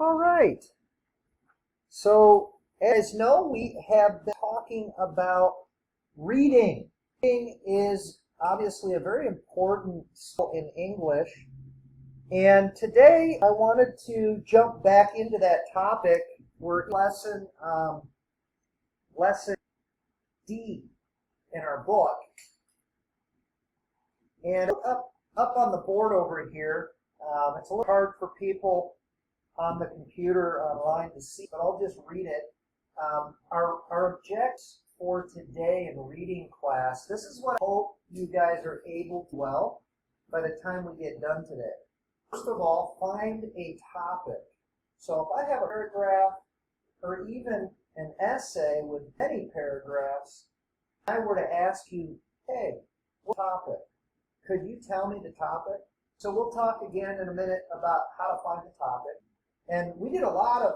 All right. So, as you know, we have been talking about reading. Reading is obviously a very important skill in English. And today I wanted to jump back into that topic. We're in lesson D in our book. And up on the board over here, it's a little hard for people on the computer online to see, but I'll just read it. Our objectives for today in reading class, this is what I hope you guys are able to well by the time we get done today. First of all, find a topic. So if I have a paragraph or even an essay with many paragraphs, I were to ask you, hey, what topic? Could you tell me the topic? So we'll talk again in a minute about how to find the topic. And we did a lot of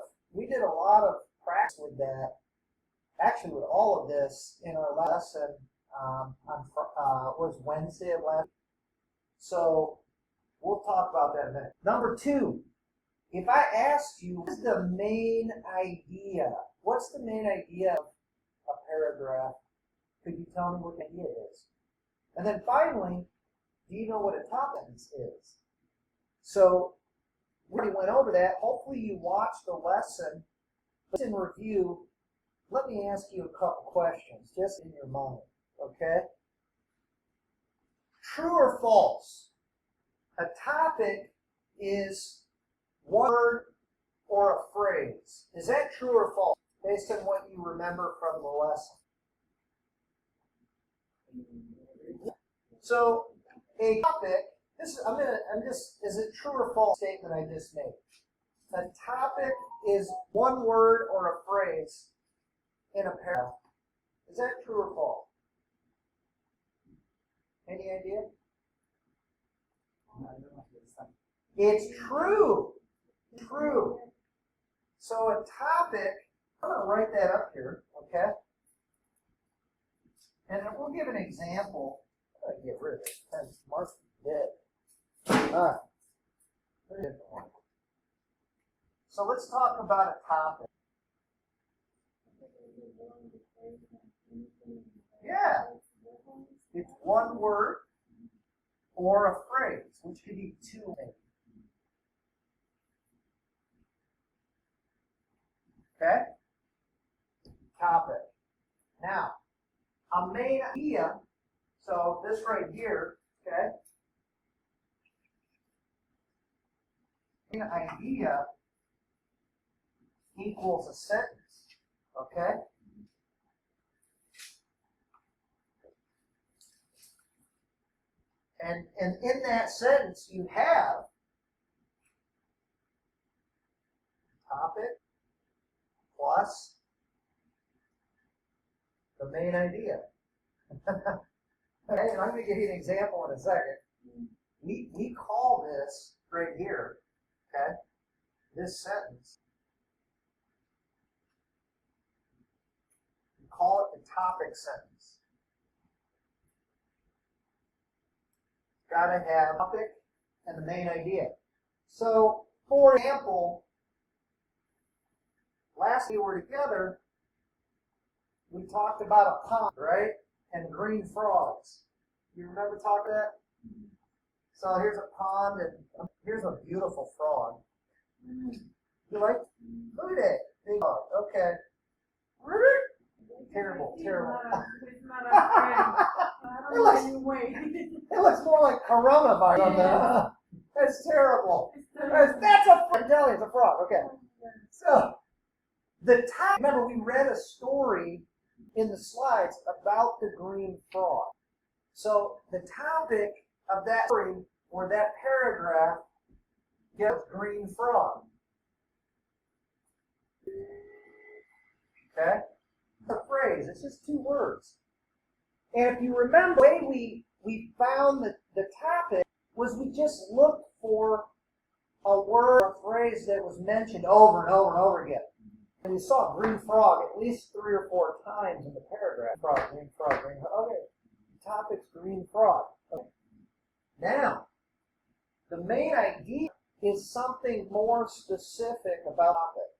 practice with that, actually with all of this in our lesson was Wednesday of last week. So we'll talk about that in a minute. Number 2, if I asked you, what's the main idea? What's the main idea of a paragraph? Could you tell me what the idea is? And then finally, do you know what a top sentence is? So we already went over that. Hopefully you watched the lesson. Just in review, let me ask you a couple questions just in your mind, okay? True or false? A topic is one word or a phrase. Is that true or false based on what you remember from the lesson? So a topic, is it true or false statement I just made? A topic is one word or a phrase in a paragraph. Is that true or false? Any idea? It's true. True. So a topic, I'm going to write that up here, okay? And then we'll give an example. I'm going to get rid of it because Mark's dead. All right. So let's talk about a topic. Yeah. It's one word or a phrase, which could be two maybe. Okay? Topic. Now, a main idea, so this right here, okay? Main idea equals a sentence, okay? And in that sentence, you have topic plus the main idea. Okay, and I'm going to give you an example in a second. We call this right here, okay, this sentence, we call it the topic sentence. Got to have topic and the main idea. So, for example, last we were together, we talked about a pond, right? And green frogs. You remember talking about that? So here's a pond and here's a beautiful frog. You like? Look at it. Big frog. Okay. Terrible. He's not a friend. I don't know any way. It looks more like coronavirus. Yeah. That's terrible. That's I'm telling you, it's a frog. Okay. So, the topic, remember we read a story in the slides about the green frog. So, the topic of that story or that paragraph gets green frog. Okay? The phrase, it's just two words. And if you remember, the way we found the topic was we just looked for a word or a phrase that was mentioned over and over and over again. And we saw green frog at least 3 or 4 times in the paragraph. Frog, green frog, green frog. Okay, the topic's green frog. Okay. Now, the main idea is something more specific about it.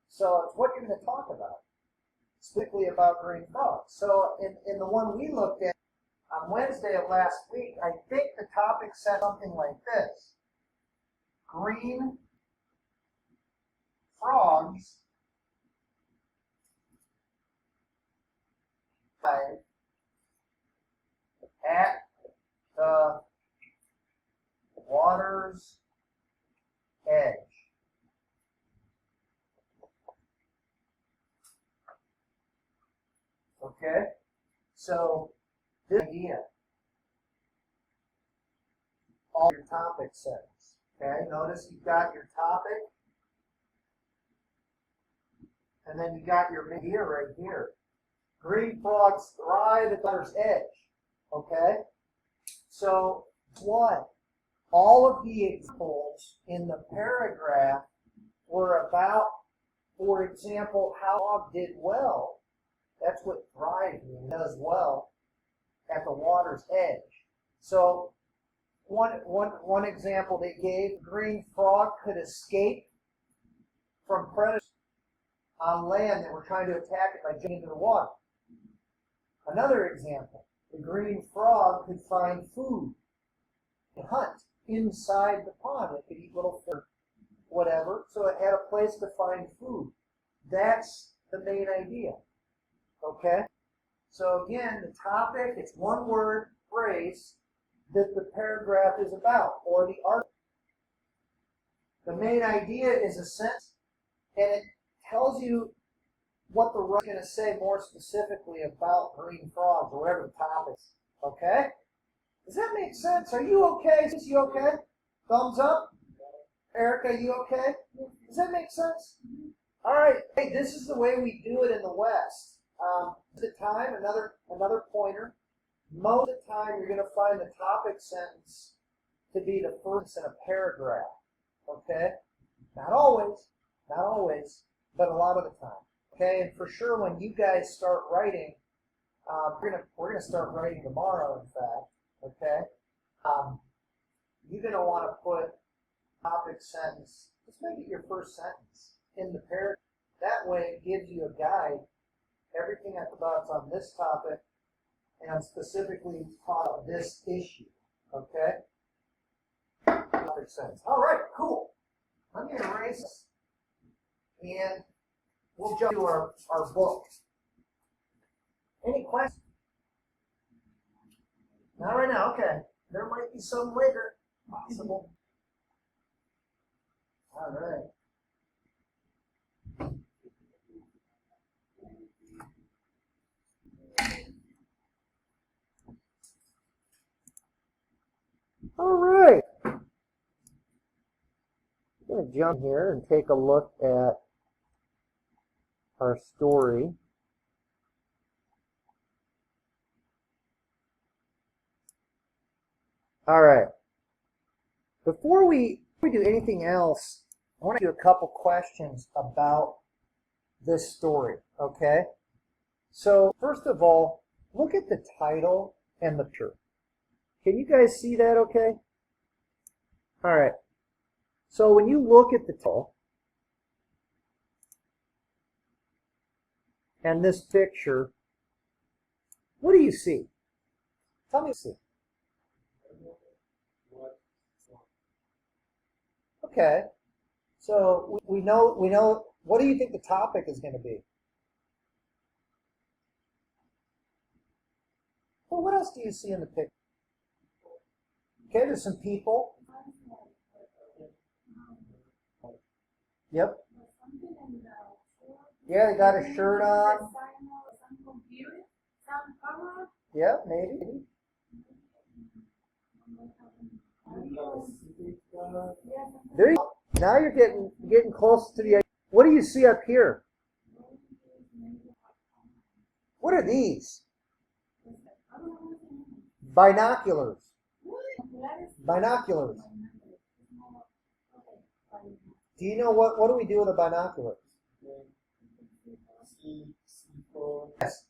So it's what you're going to talk about, specifically about green frogs. So in the one we looked at on Wednesday of last week, I think the topic said something like this: green frogs at the water's edge. Okay? So, this idea, all your topic says. Okay? Notice you've got your topic, and then you got your idea right here. Green frogs thrive at the water's edge. Okay? So, what? All of the examples in the paragraph were about, for example, how frog did well. That's what thrive means, does well at the water's edge. So, one example they gave, green frog could escape from predators on land that were trying to attack it by jumping into the water. Another example, the green frog could find food and hunt inside the pond. It could eat little fish, whatever, so it had a place to find food. That's the main idea. Okay? So again, the topic, it's one word phrase that the paragraph is about, or the article. The main idea is a sentence, and it tells you what the writer's going to say more specifically about green frogs, or whatever the topic is. Okay? Does that make sense? Are you okay? Is you okay? Thumbs up? Erica, you okay? Does that make sense? All right. Hey, this is the way we do it in the West. The time, another pointer. Most of the time, you're going to find the topic sentence to be the first in a paragraph. Okay? Not always, but a lot of the time. Okay? And for sure, when you guys start writing, we're gonna start writing tomorrow. In fact, okay? You're gonna want to put topic sentence. Just make it your first sentence in the paragraph. That way, it gives you a guide. Everything at the bottom's on this topic, and I'm specifically taught on this issue. Okay? Topic sentence. All right, cool. Let me erase this, and we'll jump to our book. Any questions? Not right now. Okay. There might be some later. Possible. All right. All right. I'm going to jump here and take a look at our story. All right. Before we do anything else, I want to do a couple questions about this story, okay? So, first of all, look at the title and the picture. Can you guys see that okay? All right. So, when you look at the title and this picture, what do you see? Tell me what you see. Okay, so we know, what do you think the topic is going to be? Well, what else do you see in the picture? Okay, there's some people. Yep. Yeah, they got a shirt on. Yeah, maybe. There you go. Now you're getting close to the idea. What do you see up here? What are these? Binoculars. Binoculars. Do you know what do we do with a binocular? Yes.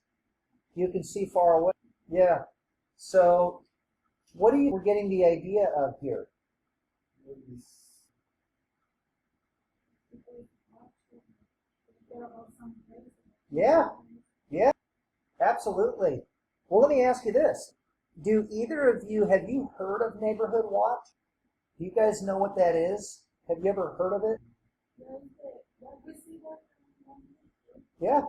You can see far away. Yeah. So what we're getting the idea of here? Yeah, yeah, absolutely. Well, let me ask you this. Do either of you, have you heard of Neighborhood Watch? Do you guys know what that is? Have you ever heard of it? Yeah.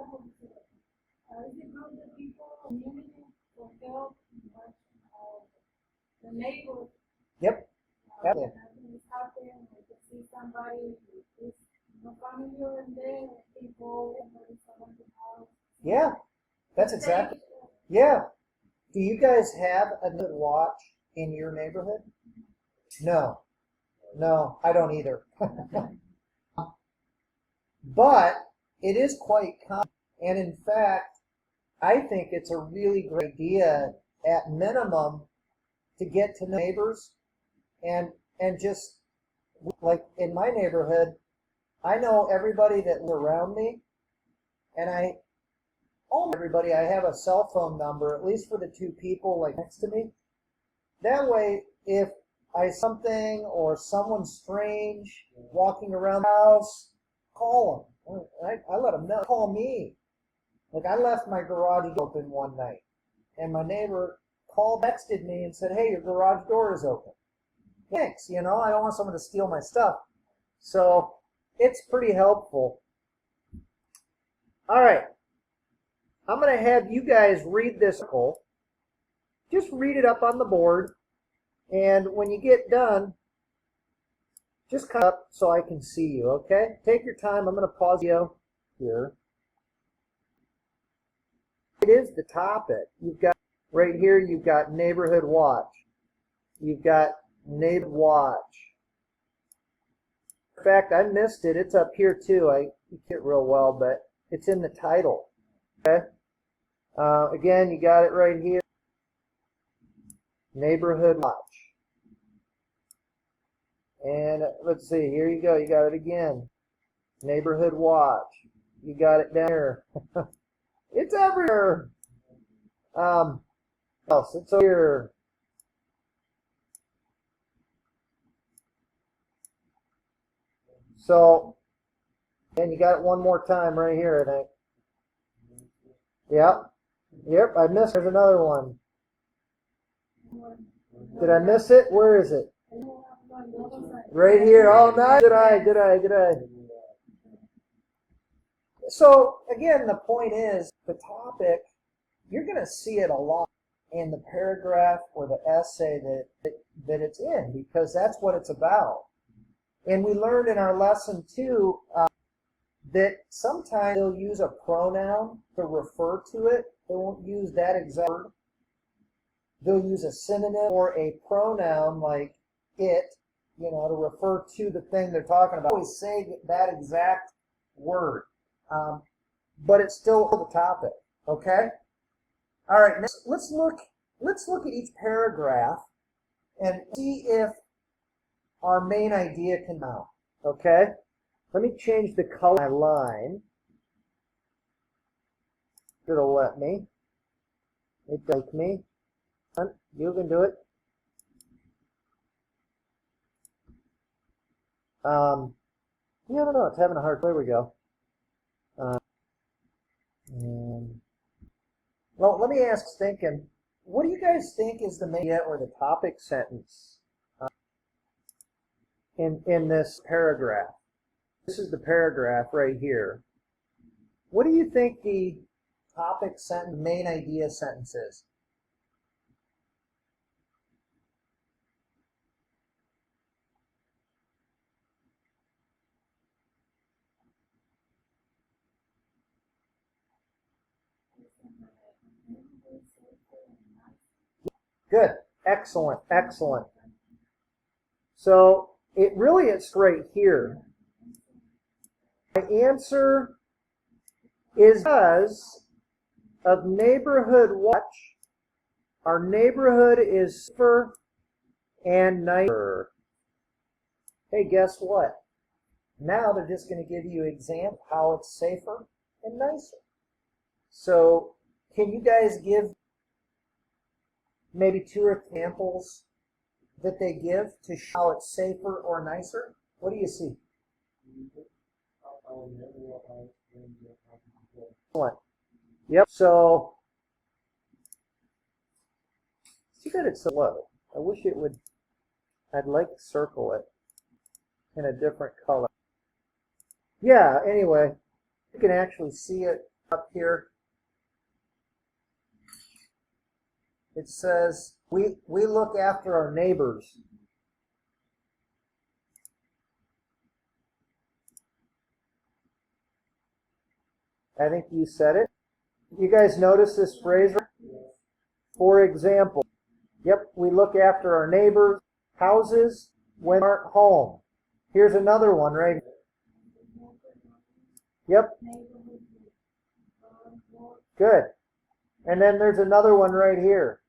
The neighbor, Yep. nothing is happening, they can see somebody who is no familiar in there, people, and someone's house. Yeah, that's exactly. Yeah. Do you guys have a Neighborhood Watch in your neighborhood? No. No, I don't either. But it is quite common. And in fact, I think it's a really great idea at minimum to get to know neighbors and just like in my neighborhood, I know everybody that lives around me, and I almost everybody I have a cell phone number, at least for the two people like next to me. That way, if I see something or someone strange walking around the house, call them. I let them know. Call me. Like I left my garage open one night, and my neighbor texted me and said, "Hey, your garage door is open." Thanks. I don't want someone to steal my stuff. So it's pretty helpful. All right. I'm going to have you guys read this article. Just read it up on the board. And when you get done, just come up so I can see you, okay? Take your time. I'm going to pause you here. It is the topic. You've got right here, you've got Neighborhood Watch. You've got Neighborhood Watch. In fact, I missed it. It's up here too. I can't real well, but it's in the title. Okay. Again, you got it right here. Neighborhood Watch. And let's see. Here you go. You got it again. Neighborhood Watch. You got it down here. It's everywhere. Else it's over here. So, and you got it one more time right here, I think. Yep. Yep, I missed. There's another one. Did I miss it? Where is it? Right here. Oh, no. Did I? So, again, the point is, the topic, you're going to see it a lot in the paragraph or the essay that it's in, because that's what it's about. And we learned in our lesson, too, that sometimes they'll use a pronoun to refer to it. They won't use that exact word. They'll use a synonym or a pronoun like it, to refer to the thing they're talking about. They always say that exact word, but it's still the topic. Okay. All right. Now let's look at each paragraph and see if our main idea can come out. Okay. Let me change the color of my line. It'll let me. It does me. You can do it. Yeah, I don't know. It's having a hard time. There we go. Well, let me ask thinking, what do you guys think is the main idea or the topic sentence in this paragraph? This is the paragraph right here. What do you think the topic sentence, main idea sentence is? Good. Excellent. Excellent. So it's right here. My answer is because of Neighborhood Watch. Our neighborhood is safer and nicer. Hey, guess what? Now they're just going to give you an example how it's safer and nicer. So can you guys give maybe 2 examples that they give to show how it's safer or nicer? What do you see? Excellent. Yep. So, see that it's so low. I wish it would. I'd like to circle it in a different color. Yeah. Anyway, you can actually see it up here. It says we look after our neighbors. I think you said it. You guys notice this phrase? For example, yep, we look after our neighbors' houses when they aren't home. Here's another one right here. Yep. Good. And then there's another one right here.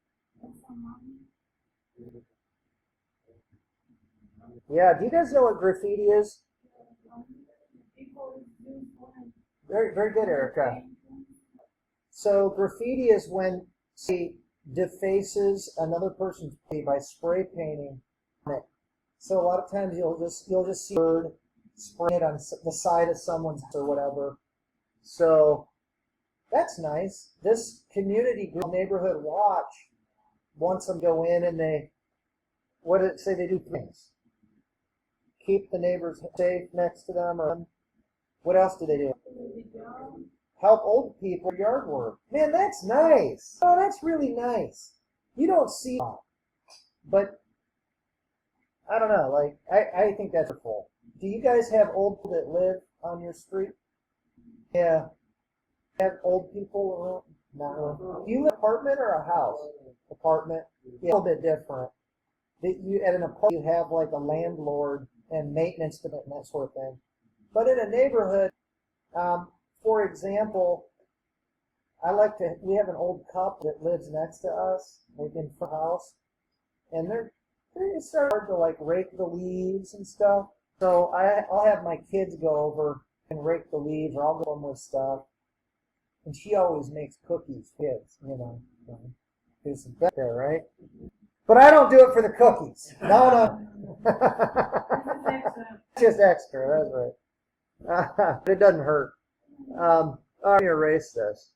Yeah, do you guys know what graffiti is? Very, very good, Erica. So graffiti is when somebody defaces another person's body by spray painting on it. So a lot of times you'll just see a bird spray it on the side of someone's house or whatever. So that's nice. This community group, Neighborhood Watch, wants them to go in and what did it say they do? Things. Keep the neighbors safe next to them, or what else do they do? Help old people with yard work. Man, that's nice. Oh, that's really nice. You don't see that. But I don't know, like I think that's cool. Do you guys have old people that live on your street? Yeah. Have old people around? No. Do you live in an apartment or a house? Apartment. Yeah, a little bit different. At an apartment you have like a landlord and maintenance and that sort of thing. But in a neighborhood, for example, we have an old couple that lives next to us, like in front of the house, and it's hard to like rake the leaves and stuff. So I'll have my kids go over and rake the leaves, or I'll go in with stuff. And she always makes cookies for kids, There's some back there, right? But I don't do it for the cookies. No. Just extra, that's right. But it doesn't hurt. I'm going to erase this.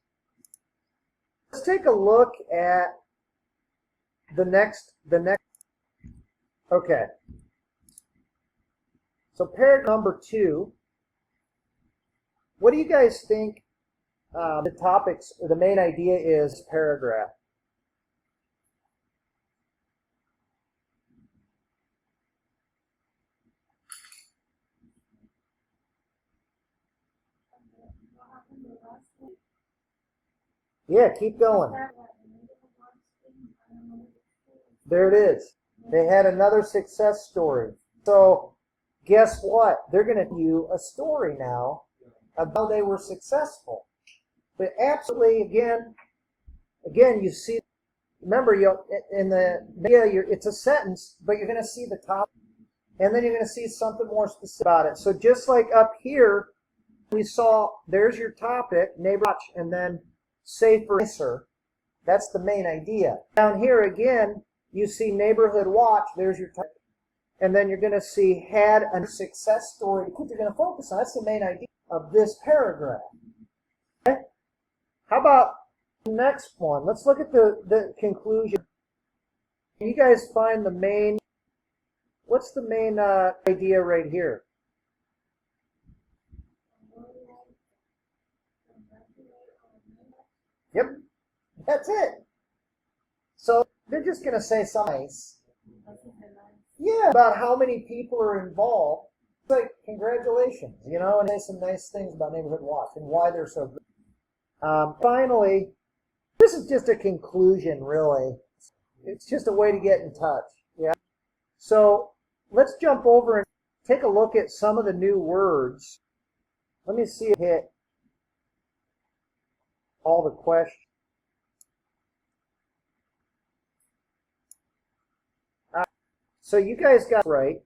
Let's take a look at the next. Okay. So paragraph number 2. What do you guys think the topics, or the main idea is paragraph? Yeah, keep going. There it is. They had another success story. So guess what? They're going to tell you a story now of how they were successful. But absolutely, again, you see, remember, it's a sentence, but you're going to see the top, and then you're going to see something more specific about it. So just like up here, we saw, there's your topic, neighbor watch, and then safer, nicer. That's the main idea. Down here again, you see neighborhood watch, there's your topic. And then you're going to see had a success story. You're going to focus on. That's the main idea of this paragraph. Okay? How about the next one? Let's look at the conclusion. Can you guys find what's the main idea right here? Yep, that's it. So they're just going to say something nice. Yeah, about how many people are involved. It's like, congratulations, and say some nice things about Neighborhood Watch and why they're so good. Finally, this is just a conclusion, really. It's just a way to get in touch. Yeah. So let's jump over and take a look at some of the new words. Let me see if I hit all the questions. So you guys got right.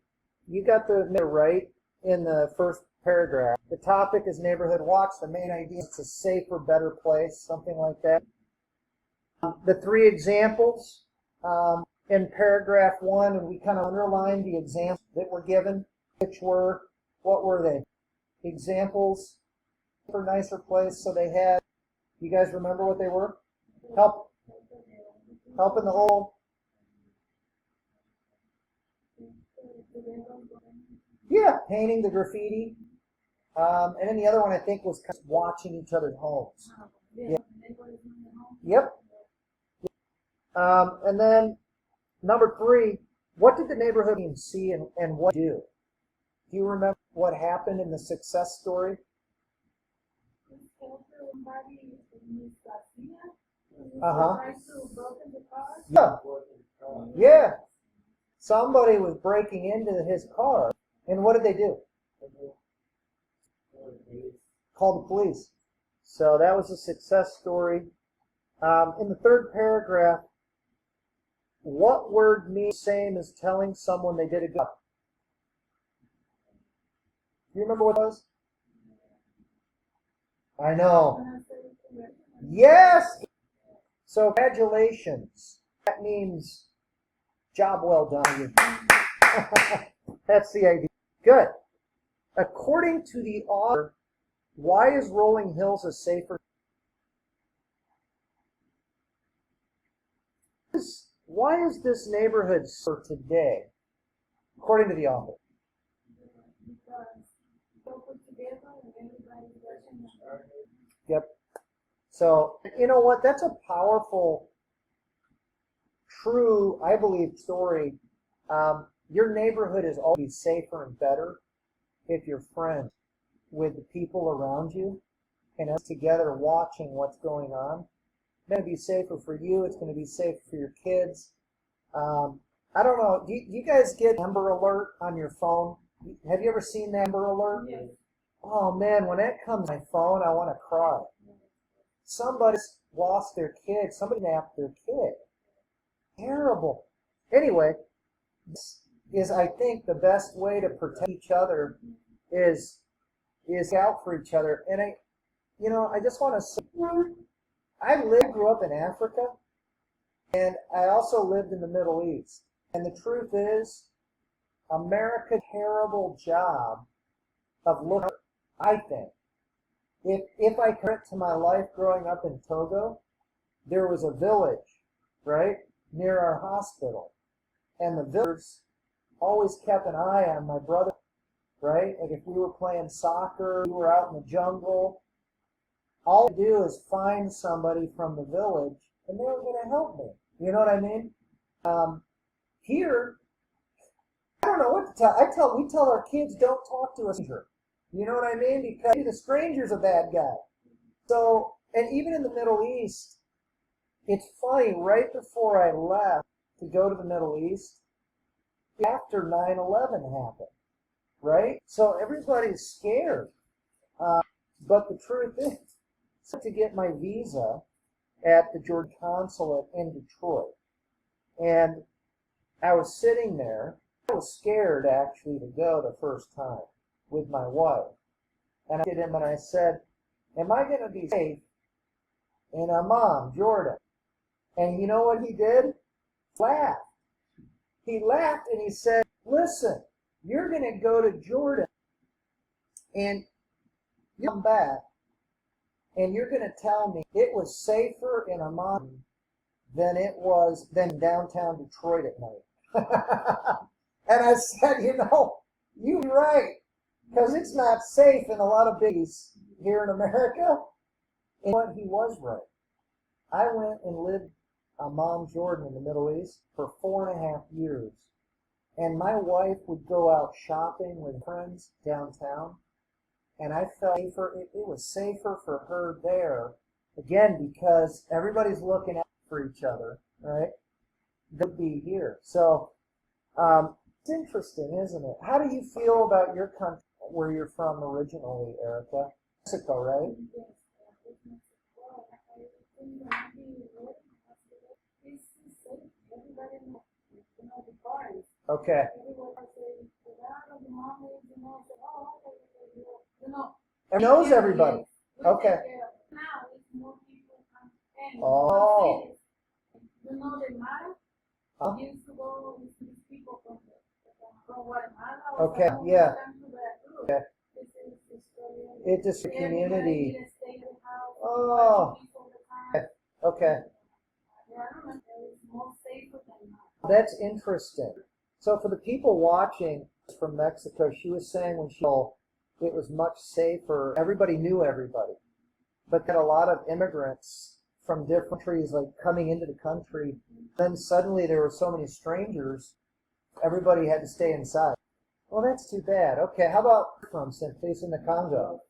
You got the right in the first paragraph. The topic is Neighborhood Watch. The main idea is it's a safer, better place, something like that. The 3 examples in paragraph 1, and we kind of underlined the examples that were given, what were they? examples for a nicer place. So they had, you guys remember what they were? Help in the hole. Yeah, painting the graffiti. And then the other one I think was kind of watching each other's homes. Yeah. Yep. And then number 3, what did the neighborhood team see and what do? Do you remember what happened in the success story? Uh-huh. Yeah. Yeah. Somebody was breaking into his car. And what did they do? Called the police. So that was a success story. In the 3rd paragraph, what word means the same as telling someone they did a good job? Do you remember what it was? I know. Yes! So congratulations. That means job well done. That's the idea. Good. According to the author, why is Rolling Hills a safer? Why is this neighborhood safer today? According to the author. Yep. So, you know what? That's a powerful, true, I believe, story. Your neighborhood is always safer and better if you're friends with the people around you and us together watching what's going on. It's going to be safer for you. It's going to be safer for your kids. I don't know. Do you guys get Amber Alert on your phone? Have you ever seen the Amber Alert? Yes. Oh, man, when that comes on my phone, I want to cry. Somebody's lost their kid. Somebody napped their kid. Terrible. Anyway, this is, I think, the best way to protect each other is out for each other. And I just want to say, I grew up in Africa, and I also lived in the Middle East. And the truth is, America did a terrible job of looking, I think. If I compare it to my life growing up in Togo, there was a village, right, near our hospital. And the villagers always kept an eye on my brother, right? Like if we were playing soccer, we were out in the jungle, all I do is find somebody from the village and they were going to help me. You know what I mean? Here, I don't know what to tell. We tell our kids, don't talk to a stranger. You know what I mean? Because the stranger's a bad guy. So, and even in the Middle East, it's funny, right before I left to go to the Middle East, after 9/11 happened, right? So everybody's scared. But the truth is, to get my visa at the Jordan consulate in Detroit. And I was sitting there. I was scared, actually, to go the first time with my wife. And I looked at him and I said, am I going to be safe in Amman, Jordan? And you know what he did? Laughed. He laughed and he said, listen, you're going to go to Jordan and you come back and you're going to tell me it was safer in Amman than downtown Detroit at night. And I said, you're right, because it's not safe in a lot of cities here in America. And what, he was right. I went and lived Amman, Jordan in the Middle East for 4.5 years. And my wife would go out shopping with friends downtown. And I felt safer. It was safer for her there, again, because everybody's looking out for each other, right? They'll be here. So it's interesting, isn't it? How do you feel about your country, where you're from originally, Erica? Mexico, right? Okay. It knows everybody. Okay. Oh. Okay, yeah. Okay. It just a Everybody community. in the state of the house, Oh, people the time. okay. Yeah, I don't know. It's more safer than not. That's interesting. So for the people watching from Mexico, she was saying when it was much safer. Everybody knew everybody. But then a lot of immigrants from different countries like coming into the country, then suddenly there were so many strangers, everybody had to stay inside. Well, that's too bad. Okay, how about from St. in the Congo?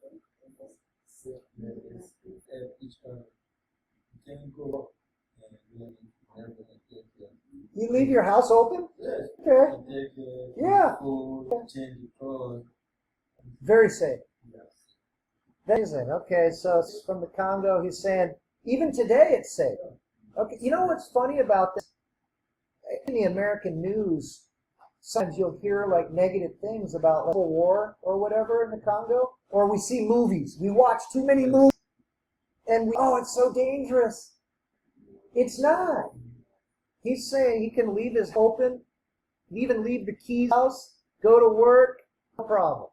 You leave your house open? Okay. Yeah. Very safe. That isn't. Okay, so from the Congo, he's saying, even today it's safe. Okay, you know what's funny about this? In the American news, sometimes you'll hear like negative things about like, Civil War or whatever in the Congo, or we see movies. We watch too many movies, and oh, it's so dangerous. It's not. He's saying he can leave his open, even leave the keys house, go to work, no problem.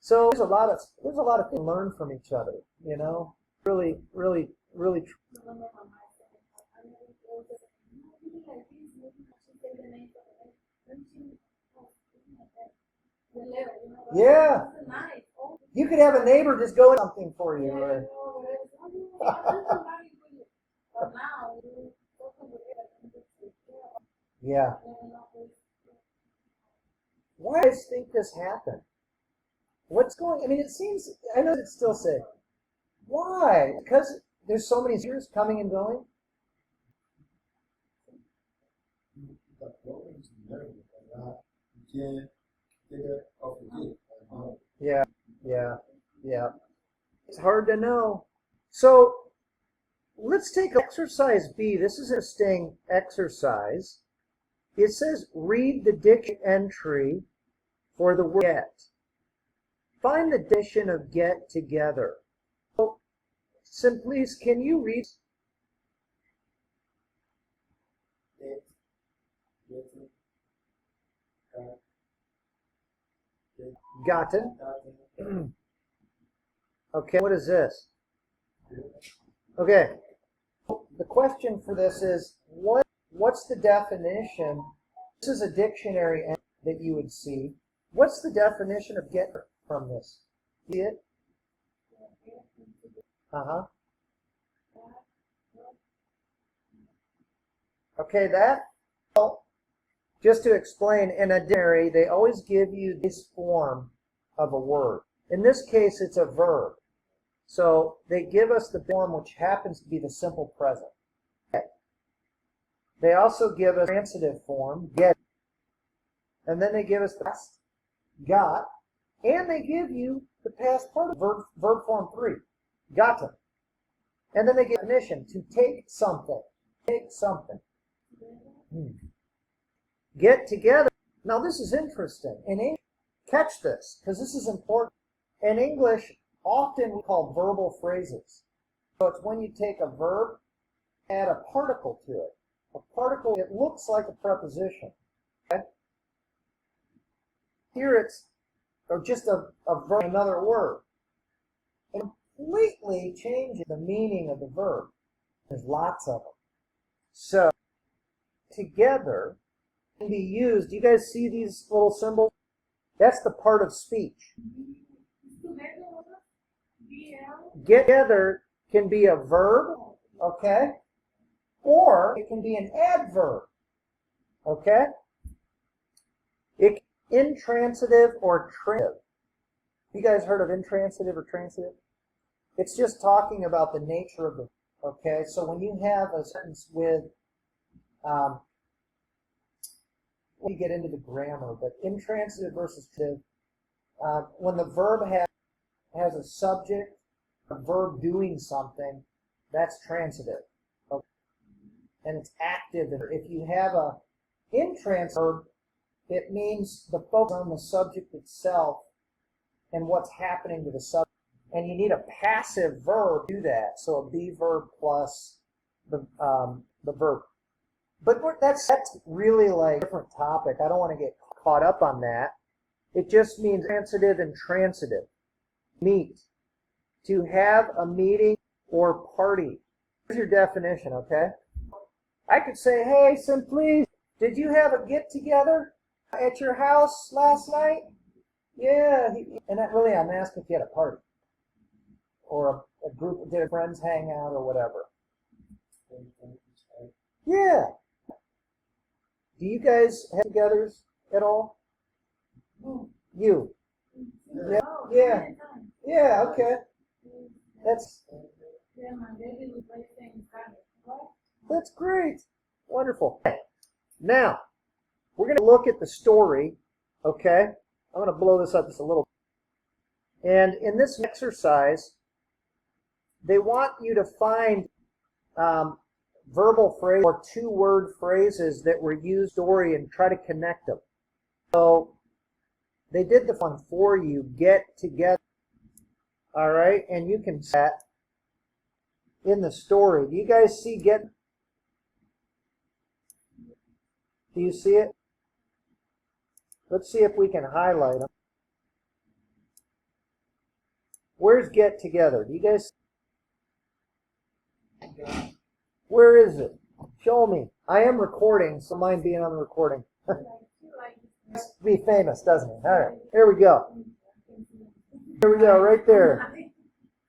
So there's a lot of things to learn from each other, you know. Really. Yeah. You could have a neighbor just go something for you. Or... yeah. Why do you think this happened? What's going? I mean, it seems. I know it's still safe. Why? Because there's so many years coming and going. Yeah. It's hard to know. So let's take exercise B. This is a interesting exercise. It says read the dictionary entry for the word get. Find the definition of get together. So, simply, can you read? Gotten. Okay, what is this? Okay, the question for this is, what's the definition? This is a dictionary that you would see. What's the definition of get from this? See it? Uh-huh. Okay, well, just to explain, in a dictionary, they always give you this form of a word. In this case, it's a verb. So they give us the form which happens to be the simple present. Okay. They also give us transitive form, get. And then they give us the past, got. And they give you the past participle, verb form 3, gotten. And then they give definition, to take something. Take something. Get together. Now this is interesting. In English, catch this, because this is important. In English, often we call verbal phrases. So it's when you take a verb, add a particle to it. A particle, it looks like a preposition. Okay? Here it's or just a verb, another word. It completely changes the meaning of the verb. There's lots of them. So, together can be used. Do you guys see these little symbols? That's the part of speech. Get together can be a verb, okay? Or it can be an adverb, okay? It intransitive or transitive. You guys heard of intransitive or transitive? It's just talking about the nature of the, okay? So when you have a sentence with, we get into the grammar, but intransitive versus transitive, when the verb has a subject, a verb doing something, that's transitive. Okay? And it's active. If you have a intransitive verb, it means the focus on the subject itself and what's happening to the subject. And you need a passive verb to do that. So a be verb plus the verb. But that's really like a different topic. I don't want to get caught up on that. It just means transitive and transitive. Meet. To have a meeting or party. Here's your definition, okay? I could say, hey, Simply, did you have a get-together at your house last night? Yeah. And really, I'm asking if you had a party. Or a group of their friends hang out or whatever. Yeah. Do you guys have get-togethers at all? You? Yeah. Yeah. Yeah. Okay. That's great. Wonderful. Now, we're going to look at the story. Okay. I'm going to blow this up just a little. And in this exercise, they want you to find verbal phrase or two-word phrases that were used in the story and try to connect them. So they did the fun for you. Get together. All right, and you can see that in the story. Do you guys see get? Do you see it? Let's see if we can highlight them. Where's get together? Do you guys? Where is it? Show me. I am recording, so mind being on the recording. Be famous, doesn't it? All right, here we go. Here we go, right there.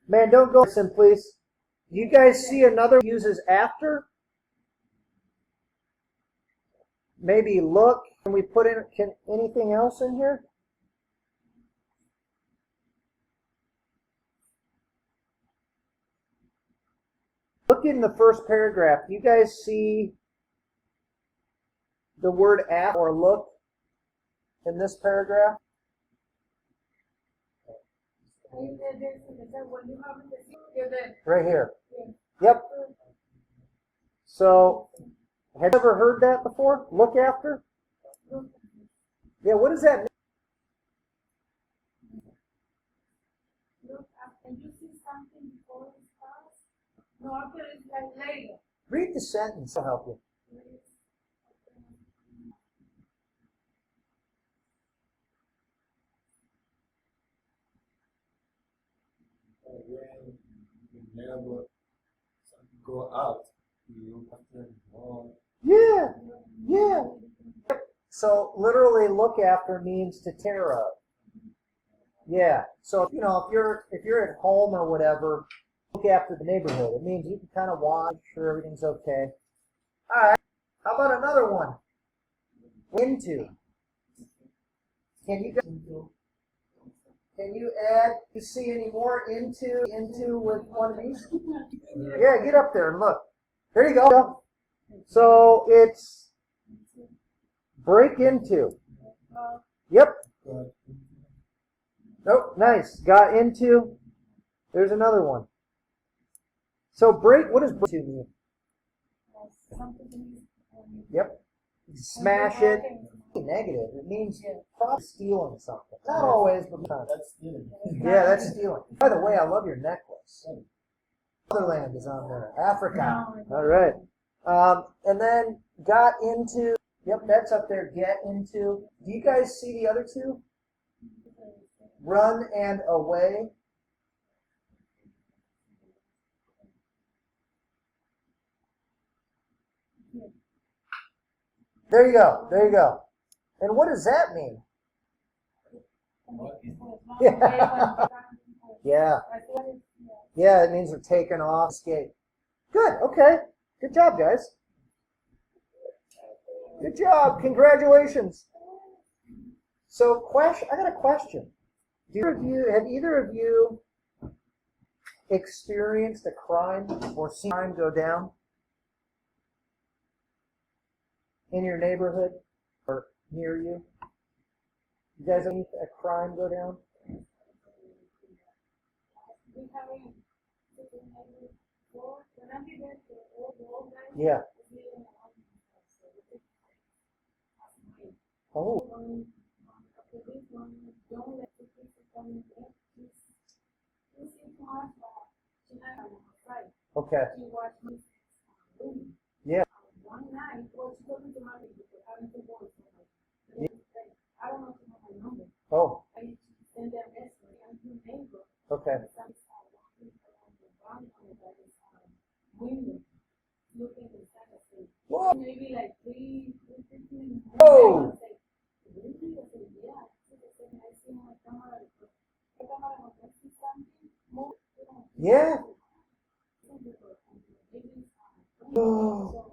Man, don't go, please. Do you guys see another uses after? Maybe look. Can we put in anything else in here? Look in the first paragraph. Do you guys see the word after or look in this paragraph? Right here. Yep. So, have you ever heard that before? Look after? Yeah, what does that mean? Look after. You see something before it starts? No, after it's like later. Read the sentence, I'll help you. When you never go out, you have to go. Yeah, yeah. So literally, look after means to take care of. Yeah. So you know, if you're at home or whatever, look after the neighborhood. It means you can kind of watch, make sure everything's okay. All right. How about another one? Into. Can you add? You see any more into with one of these? Yeah, get up there and look. There you go. So it's break into. Yep. Nope. Nice. Got into. There's another one. So break. What does break into mean? Yep. Smash it. Negative. It means probably stealing something. Not always, but sometimes. That's stealing. Yeah, that's stealing. By the way, I love your necklace. Motherland is on there. Africa. All right. And then got into. Yep, that's up there. Get into. Do you guys see the other two? Run and away. There you go. There you go. And what does that mean? Yeah. Yeah. Yeah, it means we're taking off, escape. Good. Okay. Good job, guys. Good job. Congratulations. So, I got a question. Have either of you experienced a crime or seen crime go down in your neighborhood or near you? You guys seen a crime go down? Yeah. Oh. Okay. Yeah. Oh, Okay. Whoa. Maybe like 3:15. Whoa. Yeah. Oh.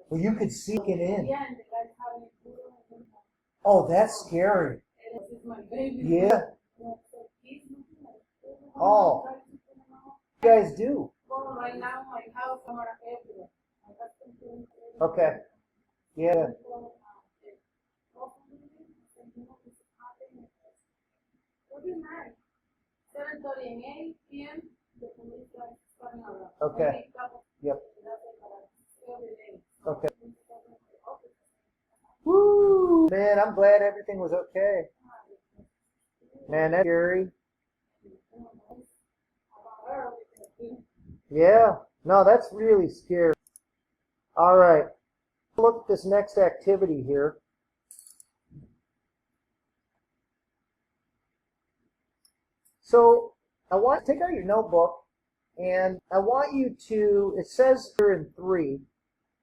Well, you could see it in. Oh, that's scary. Yeah. Oh. You guys do. Okay. Yeah. Okay. Yep. Okay. Woo! Man, I'm glad everything was okay. Man, that's scary. Yeah. No, that's really scary. All right. Look at this next activity here. So I want to take out your notebook, and I want you to, it says here in 3,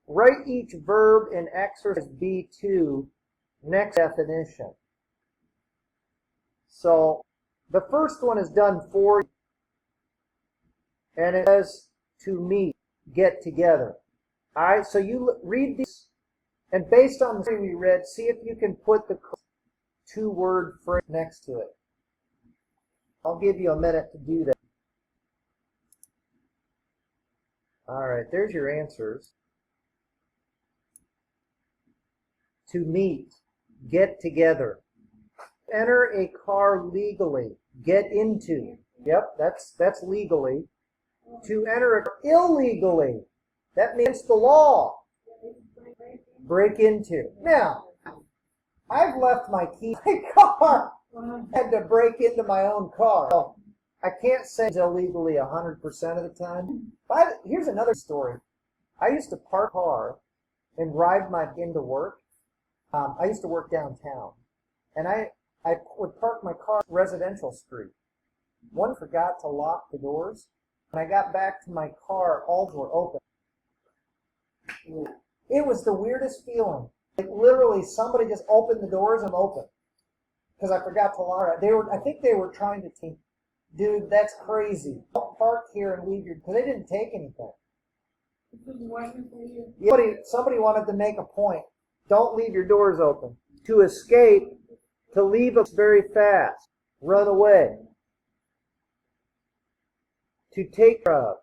write each verb in exercise B2, next definition. So the first one is done for you, and it says to meet, get together. All right, so you read these, and based on the three we read, see if you can put the 2-word phrase next to it. I'll give you a minute to do that. All right, there's your answers. To meet, get together. Enter a car legally, get into. Yep, that's legally. To enter a car illegally, that means the law. Break into. Now, I've left my key in my car. Had to break into my own car. So I can't say it's illegally 100% of the time. But here's another story. I used to park a car and ride my into work. I used to work downtown, and I would park my car on residential street. One forgot to lock the doors. When I got back to my car, all doors were open. It was the weirdest feeling. Like literally, somebody just opened the doors and opened. Because I forgot to lock it. I think they were trying to think, dude, that's crazy. Don't park here and leave your, because they didn't take anything. Somebody wanted to make a point. Don't leave your doors open. To escape, to leave us very fast. Run away. To take care of.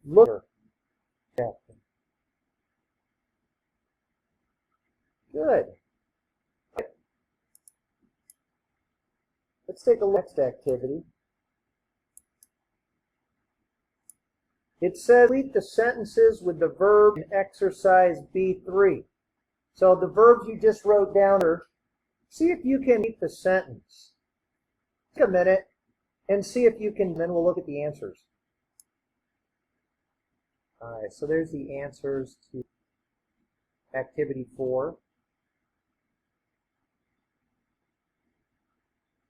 Look. Good. Let's take a look at the next activity. It says complete the sentences with the verb in exercise B3. So the verbs you just wrote down are, see if you can complete the sentence. Take a minute and see if you can, then we'll look at the answers. All right, so there's the answers to activity 4.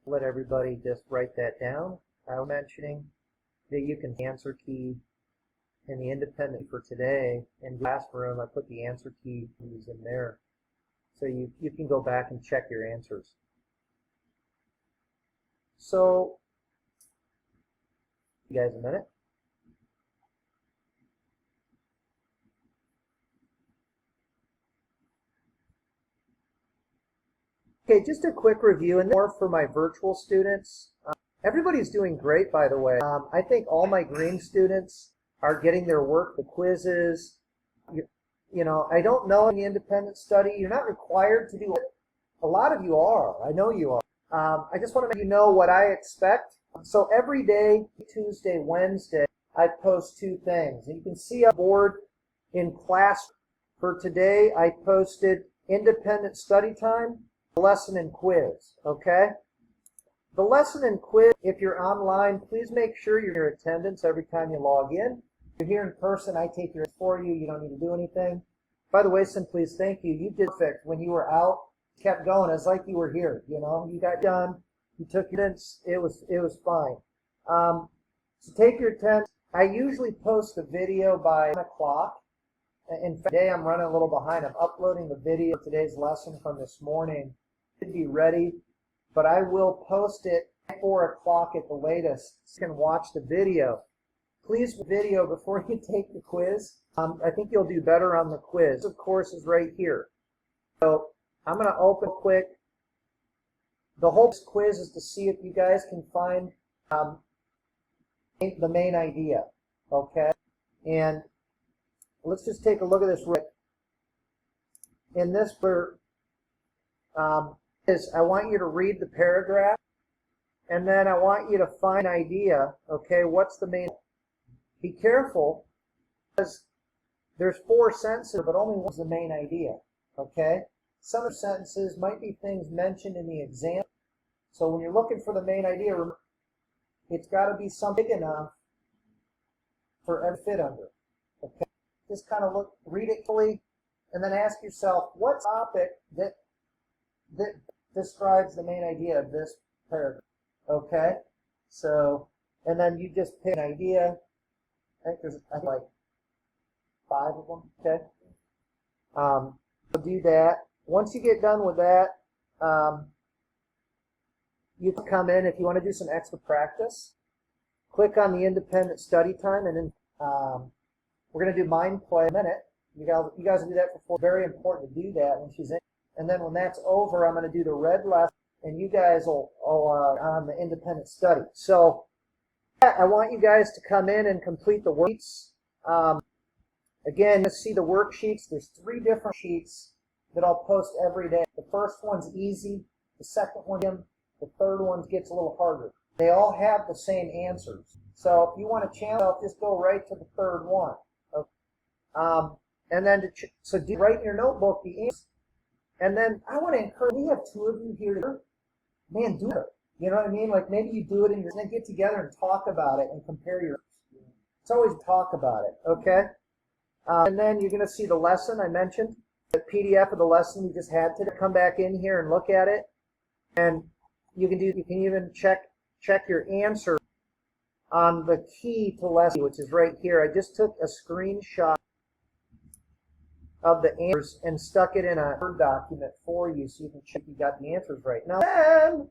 Let everybody just write that down. I was mentioning that you can answer key in the independent for today. In classroom, I put the answer keys in there. So you can go back and check your answers. So, you guys a minute. Okay, just a quick review, and more for my virtual students. Everybody's doing great, by the way. I think all my green students are getting their work, the quizzes. You know, I don't know in the independent study, you're not required to do it. A lot of you are. I know you are. I just want to make you know what I expect. So every day, Tuesday, Wednesday, I post 2 things. And you can see on board in class for today, I posted independent study time, lesson and quiz, okay? The lesson and quiz, if you're online, please make sure you're in your attendance every time you log in. If you're here in person, I take yours for you. You don't need to do anything. By the way, Simplease, thank you. You did perfect. When you were out, kept going. It's like you were here. You know, you got done. You took your minutes. It was fine. So take your time. I usually post a video by 1 o'clock. In fact, today I'm running a little behind. I'm uploading the video of today's lesson from this morning. It should be ready, but I will post it at 4 o'clock at the latest so you can watch the video. Please watch the video before you take the quiz. I think you'll do better on the quiz. Of course, is right here. So I'm going to open quick. The whole quiz is to see if you guys can find the main idea. Okay? And let's just take a look at this. In this, I want you to read the paragraph, and then I want you to find an idea. Okay, what's the main? Be careful, because there's 4 sentences, but only one's the main idea. Okay, some of the sentences might be things mentioned in the exam. So when you're looking for the main idea, remember, it's got to be something big enough for every fit under. Okay. Just kind of read it fully, and then ask yourself, what topic that describes the main idea of this paragraph? Okay, so, and then you just pick an idea. I think there's like 5 of them. Okay, so do that. Once you get done with that, you can come in if you want to do some extra practice. Click on the independent study time, and then we're going to do mind play in a minute. You guys will do that for 4. Very important to do that when she's in. And then when that's over, I'm going to do the red lesson, and you guys will on the independent study. So I want you guys to come in and complete the worksheets. Again, you'll see the worksheets. There's 3 different sheets that I'll post every day. The first one's easy. The second one, the third one gets a little harder. They all have the same answers. So if you want to challenge yourself, just go right to the third one. Okay. And then write in your notebook the answer. And then I want to encourage, we have 2 of you here together. Man, do it. You know what I mean? Like maybe you do it and you're going to get together and talk about it and compare your. It's always talk about it, okay? And then you're going to see the lesson I mentioned, the PDF of the lesson we just had today. Come back in here and look at it, and you can even check your answer on the key to lesson, which is right here. I just took a screenshot of the answers and stuck it in a Word document for you so you can check you got the answers right. Now then,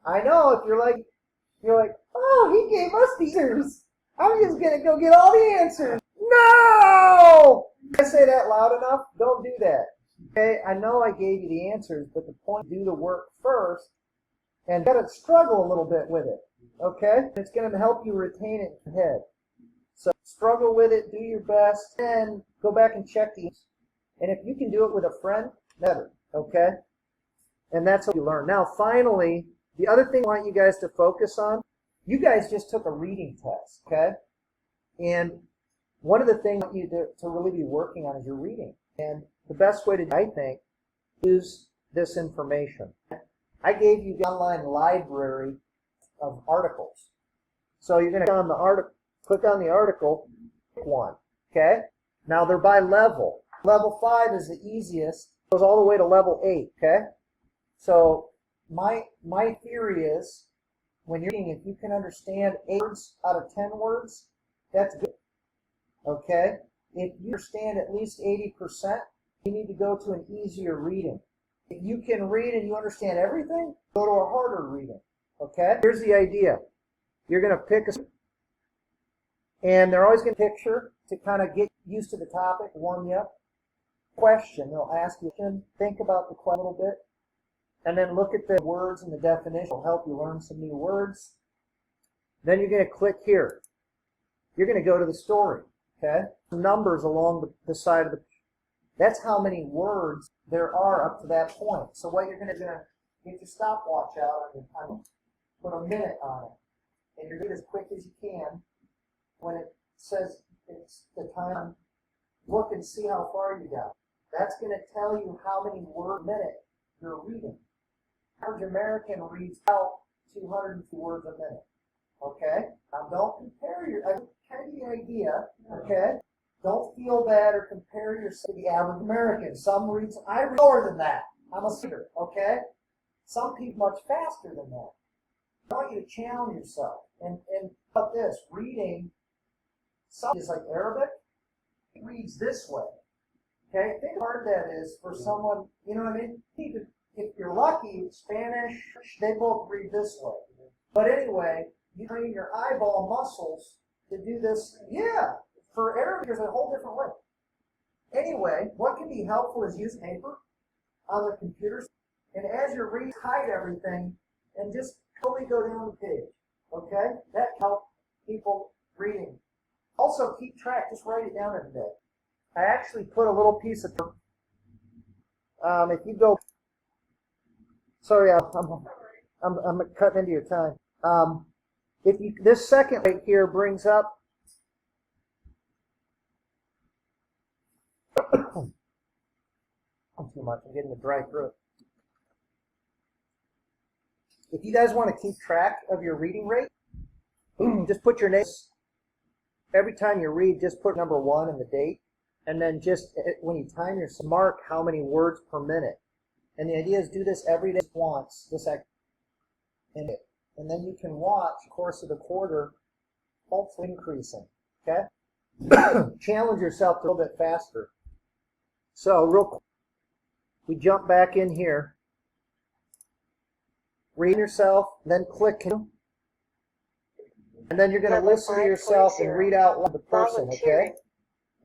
I know if you're like, oh, he gave us the answers. I'm just going to go get all the answers. No! Did I say that loud enough? Don't do that. Okay, I know I gave you the answers, but the point is do the work first and you got to struggle a little bit with it. Okay? It's going to help you retain it in your head. So struggle with it, do your best, and go back and check the answers. And if you can do it with a friend, better, okay? And that's what you learn. Now, finally, the other thing I want you guys to focus on, you guys just took a reading test, okay? And one of the things I want you to really be working on is your reading. And the best way to do it, I think, is this information. I gave you the online library of articles. So you're going to click on the article, pick one, okay? Now, they're by level. Level 5 is the easiest. It goes all the way to level 8, okay? So my theory is when you're reading, if you can understand 8 words out of 10 words, that's good, okay? If you understand at least 80%, you need to go to an easier reading. If you can read and you understand everything, go to a harder reading, okay? Here's the idea. You're going to pick and they're always going to picture to kind of get used to the topic, warm you up. Question. They'll ask you, think about the question a little bit, and then look at the words and the definition. It'll help you learn some new words. Then you're going to click here. You're going to go to the story, okay? Numbers along the side of the page. That's how many words there are up to that point. So what you're going to do, get your stopwatch out on your time, put a minute on it, and you're doing as quick as you can. When it says it's the time, look and see how far you got. That's going to tell you how many words a minute you're reading. Average American reads out 250 words a minute. Okay? Now don't compare I kind of the idea, okay? Don't feel bad or compare yourself to the average American. Some read, I read slower than that. I'm a reader, okay? Some people much faster than that. I want you to challenge yourself. And about this, reading, some is like Arabic, it reads this way. Okay? Think how hard that is for someone, you know what I mean? If you're lucky, Spanish, they both read this way. But anyway, you train your eyeball muscles to do this. Yeah, for Arabic, there's a whole different way. Anyway, what can be helpful is use paper on the computer. And as you're reading, hide everything and just totally go down the page. Okay? That helps people reading. Also, keep track. Just write it down every day. I actually put a little piece of if you go, sorry, I'm cutting into your time. If you, this second right here brings up, too much. I'm getting a dry throat. If you guys want to keep track of your reading rate, just put your name. Every time you read, just put number 1 and the date. And then just, when you time your mark how many words per minute. And the idea is do this every day once, this activity. And then you can watch the course of the quarter, hopefully increasing. Okay? Challenge yourself a little bit faster. So, real quick, we jump back in here. Read yourself, then click. And then you're going to listen to yourself and read out loud the person, okay?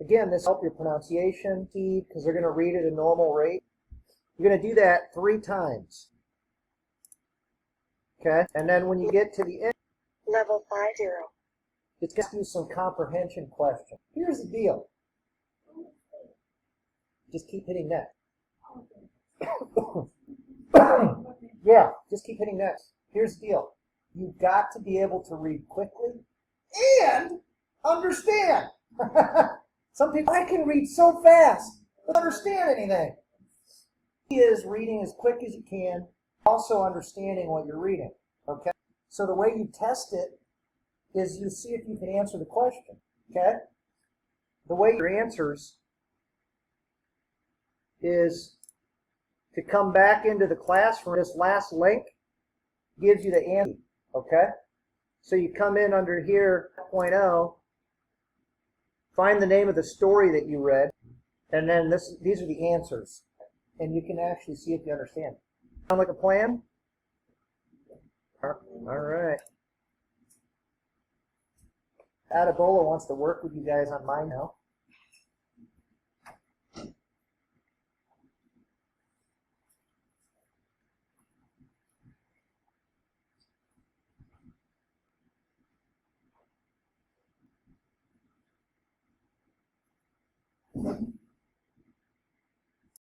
Again, this helps your pronunciation, because they're going to read at a normal rate. You're going to do that 3 times. Okay? And then when you get to the end, Level 50. it's going to do some comprehension questions. Here's the deal. Just keep hitting next. Yeah, just keep hitting next. Here's the deal. You've got to be able to read quickly and understand. Some people, I can read so fast, but don't understand anything. The key is reading as quick as you can, also understanding what you're reading. Okay? So the way you test it is you see if you can answer the question. Okay? The way your answers is to come back into the classroom. This last link gives you the answer. Okay? So you come in under here, 0.0, find the name of the story that you read, and then these are the answers. And you can actually see if you understand. Sound like a plan? All right. Adabola wants to work with you guys on mine now.